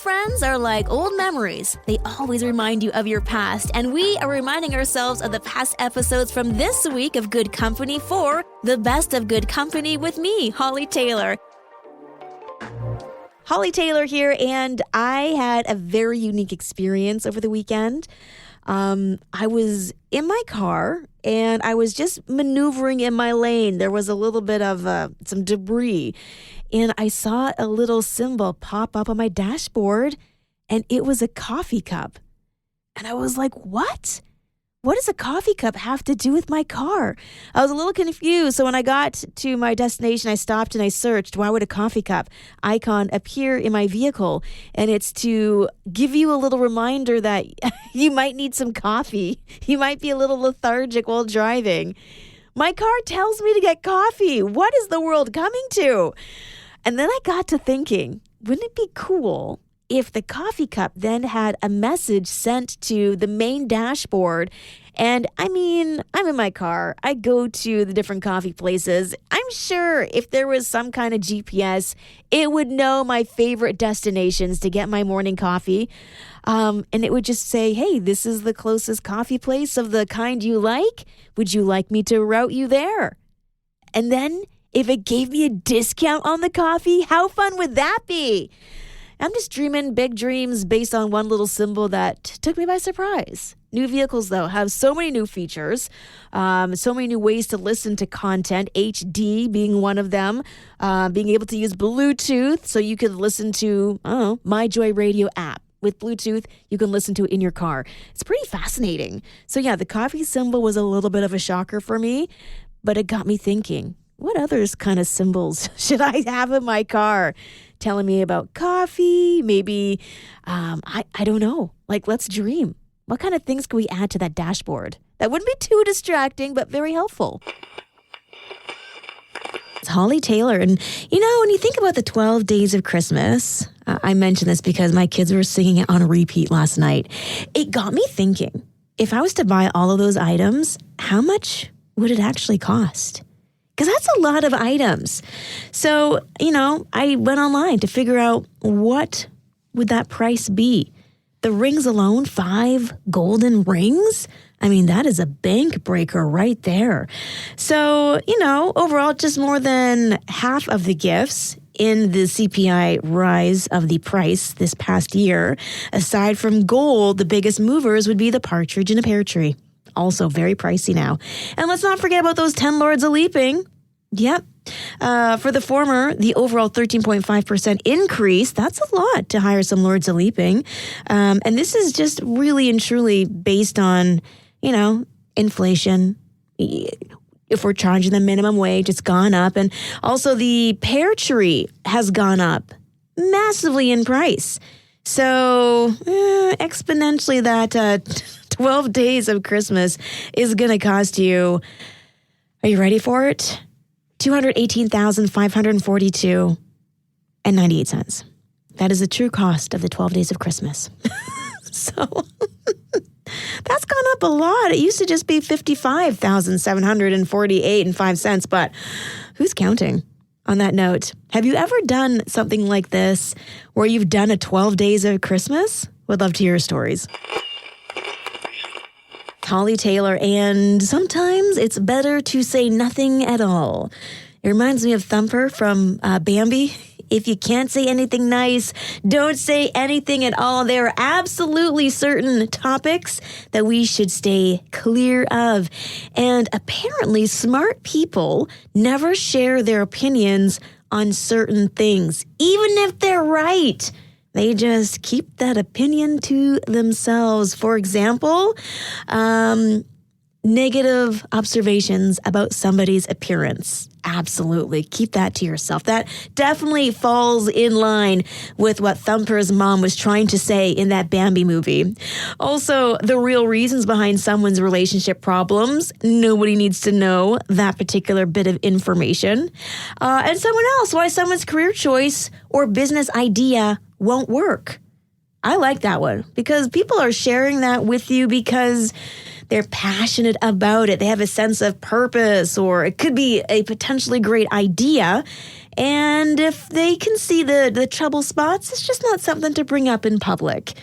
friends are like old memories. They always remind you of your past, and we are reminding ourselves of the past episodes from this week of Good Company for the best of Good Company with me, Hollie Taylor. Hollie Taylor here, and I had a very unique experience over the weekend. I was in my car, and I was just maneuvering in my lane. There was a little bit of some debris, and I saw a little symbol pop up on my dashboard, and it was a coffee cup. And I was like, what? What does a coffee cup have to do with my car? I was a little confused. So when I got to my destination, I stopped and I searched, why would a coffee cup icon appear in my vehicle? And it's to give you a little reminder that you might need some coffee. You might be a little lethargic while driving. My car tells me to get coffee. What is the world coming to? And then I got to thinking, wouldn't it be cool if the coffee cup then had a message sent to the main dashboard? And I mean, I'm in my car. I go to the different coffee places. I'm sure if there was some kind of GPS, it would know my favorite destinations to get my morning coffee. And it would just say, hey, this is the closest coffee place of the kind you like. Would you like me to route you there? And then if it gave me a discount on the coffee, how fun would that be? I'm just dreaming big dreams based on one little symbol that took me by surprise. New vehicles, though, have so many new features, so many new ways to listen to content, HD being one of them, being able to use Bluetooth so you could listen to, My Joy Radio app. With Bluetooth, you can listen to it in your car. It's pretty fascinating. So yeah, the coffee symbol was a little bit of a shocker for me, but it got me thinking, what others kind of symbols should I have in my car? Telling me about coffee, maybe, I don't know. Like, let's dream. What kind of things can we add to that dashboard? That wouldn't be too distracting, but very helpful. It's Hollie Taylor. And, when you think about the 12 days of Christmas, I mentioned this because my kids were singing it on repeat last night. It got me thinking, if I was to buy all of those items, how much would it actually cost? Because that's a lot of items. So, I went online to figure out what would that price be. The rings alone, 5 golden rings? I mean, that is a bank breaker right there. So, overall, just more than half of the gifts in the CPI rise of the price this past year. Aside from gold, the biggest movers would be the partridge in a pear tree. Also very pricey now. And let's not forget about those 10 lords a-leaping. Yep. For the former, the overall 13.5% increase, that's a lot to hire some lords a-leaping. And this is just really and truly based on, inflation. If we're charging the minimum wage, it's gone up. And also the pear tree has gone up massively in price. So exponentially that 12 days of Christmas is going to cost you, are you ready for it? $218,542.98. That is the true cost of the 12 days of Christmas. So that's gone up a lot. It used to just be $55,748.05, but who's counting? On that note, have you ever done something like this where you've done a 12 days of Christmas? Would love to hear your stories. Hollie Taylor, and sometimes it's better to say nothing at all. It reminds me of Thumper from Bambi. If you can't say anything nice, don't say anything at all. There are absolutely certain topics that we should stay clear of. And apparently, smart people never share their opinions on certain things, even if they're right. They just keep that opinion to themselves. For example, negative observations about somebody's appearance. Absolutely. Keep that to yourself. That definitely falls in line with what Thumper's mom was trying to say in that Bambi movie. Also, the real reasons behind someone's relationship problems. Nobody needs to know that particular bit of information. And someone else, why someone's career choice or business idea won't work. I like that one because people are sharing that with you because they're passionate about it. They have a sense of purpose, or it could be a potentially great idea. And if they can see the trouble spots, it's just not something to bring up in public.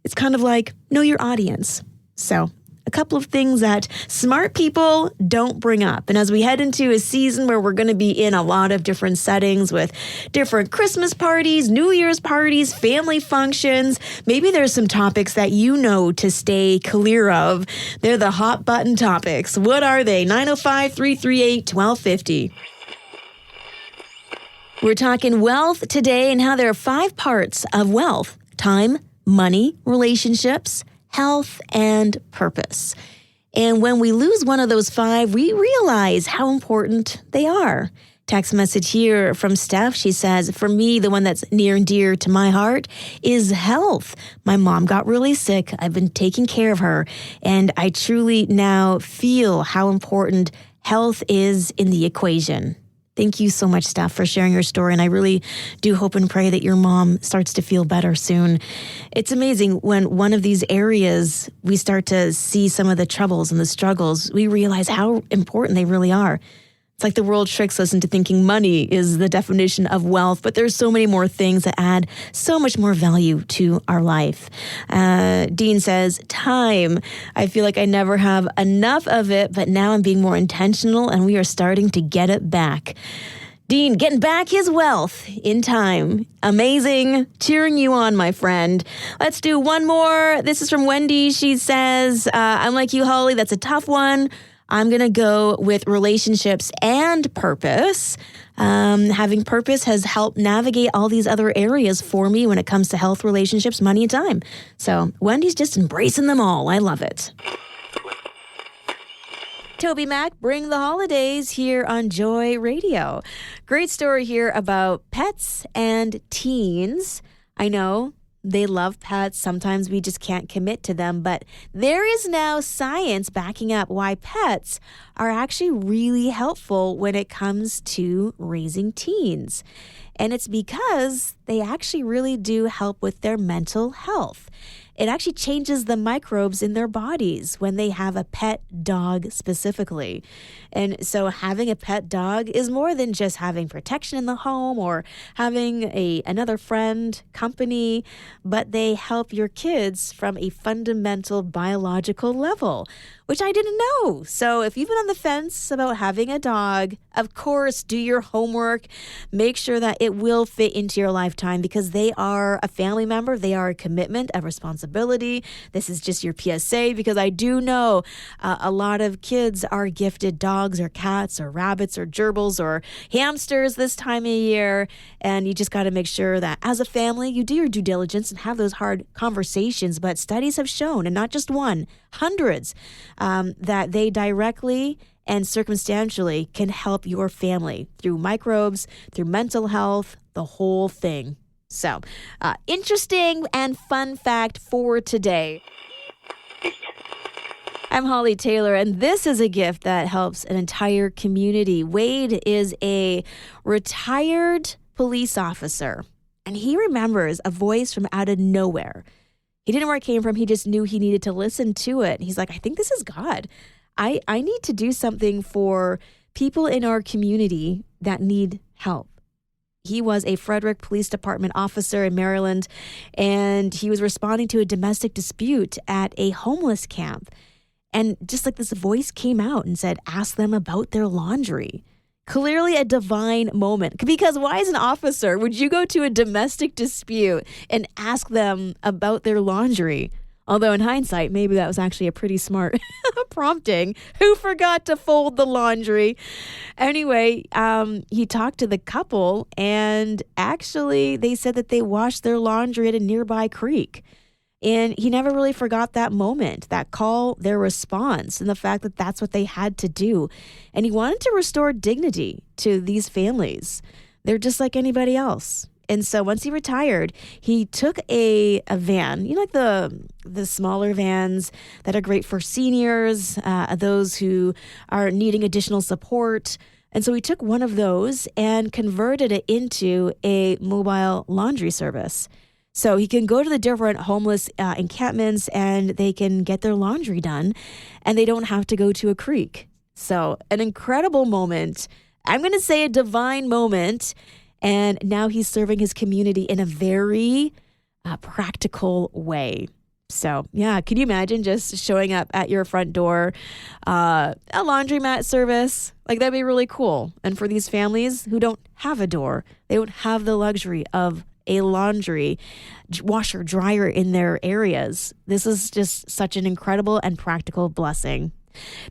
It's kind of like, know your audience. So a couple of things that smart people don't bring up. And as we head into a season where we're going to be in a lot of different settings with different Christmas parties, New Year's parties, family functions, maybe there's some topics that you know to stay clear of. They're the hot button topics. What are they? 905-338-1250. We're talking wealth today and how there are 5 parts of wealth: time, money, relationships, health, and purpose. And when we lose one of those 5, we realize how important they are. Text message here from Steph. She says, for me, the one that's near and dear to my heart is health. My mom got really sick. I've been taking care of her, and I truly now feel how important health is in the equation. Thank you so much, Steph, for sharing your story. And I really do hope and pray that your mom starts to feel better soon. It's amazing when one of these areas we start to see some of the troubles and the struggles, we realize how important they really are. It's like the world tricks us into thinking money is the definition of wealth, but there's so many more things that add so much more value to our life. Dean says, time. I feel like I never have enough of it, but now I'm being more intentional and we are starting to get it back. Dean, getting back his wealth in time. Amazing. Cheering you on, my friend. Let's do one more. This is from Wendy. She says, I'm like you, Holly. That's a tough one. I'm going to go with relationships and purpose. Having purpose has helped navigate all these other areas for me when it comes to health, relationships, money, and time. So Wendy's just embracing them all. I love it. Toby Mac, bring the holidays here on Joy Radio. Great story here about pets and teens. I know they love pets. Sometimes we just can't commit to them, but there is now science backing up why pets are actually really helpful when it comes to raising teens. And it's because they actually really do help with their mental health. It actually changes the microbes in their bodies when they have a pet dog specifically. And so having a pet dog is more than just having protection in the home or having another friend, company, but they help your kids from a fundamental biological level, which I didn't know. So if you've been on the fence about having a dog, of course, do your homework. Make sure that it will fit into your lifetime because they are a family member. They are a commitment, a responsibility. This is just your PSA because I do know a lot of kids are gifted dogs or cats or rabbits or gerbils or hamsters this time of year. And you just got to make sure that as a family, you do your due diligence and have those hard conversations. But studies have shown, and not just one, hundreds, that they directly and circumstantially can help your family through microbes, through mental health, the whole thing. So, interesting and fun fact for today. I'm Hollie Taylor, and this is a gift that helps an entire community. Wade is a retired police officer, and he remembers a voice from out of nowhere. He didn't know where it came from. He just knew he needed to listen to it. He's like, I think this is God. I need to do something for people in our community that need help. He was a Frederick Police Department officer in Maryland, and he was responding to a domestic dispute at a homeless camp. And just like this voice came out and said, ask them about their laundry. Clearly a divine moment. Because why, as an officer, would you go to a domestic dispute and ask them about their laundry? Although in hindsight, maybe that was actually a pretty smart prompting. Who forgot to fold the laundry? Anyway, he talked to the couple, and actually they said that they washed their laundry at a nearby creek. And he never really forgot that moment, that call, their response, and the fact that that's what they had to do. And he wanted to restore dignity to these families. They're just like anybody else. And so once he retired, he took a van, you know, like the smaller vans that are great for seniors, those who are needing additional support. And so he took one of those and converted it into a mobile laundry service. So he can go to the different homeless encampments and they can get their laundry done and they don't have to go to a creek. So an incredible moment I'm going to say a divine moment. And now he's serving his community in a very practical way. So, yeah, can you imagine just showing up at your front door, a laundromat service? Like, that'd be really cool. And for these families who don't have a door, they don't have the luxury of a laundry washer dryer in their areas. This is just such an incredible and practical blessing.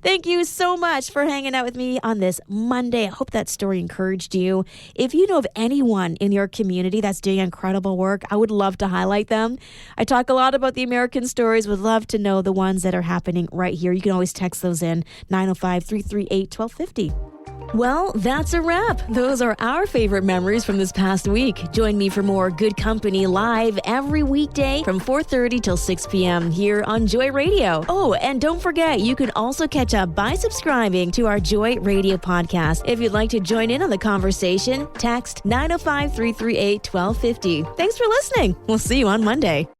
Thank you so much for hanging out with me on this Monday. I hope that story encouraged you. If you know of anyone in your community that's doing incredible work, I would love to highlight them. I talk a lot about the American stories. Would love to know the ones that are happening right here. You can always text those in 905-338-1250. Well, that's a wrap. Those are our favorite memories from this past week. Join me for more Good Company live every weekday from 4:30 till 6 p.m. here on Joy Radio. Oh, and don't forget, you can also catch up by subscribing to our Joy Radio podcast. If you'd like to join in on the conversation, text 905-338-1250. Thanks for listening. We'll see you on Monday.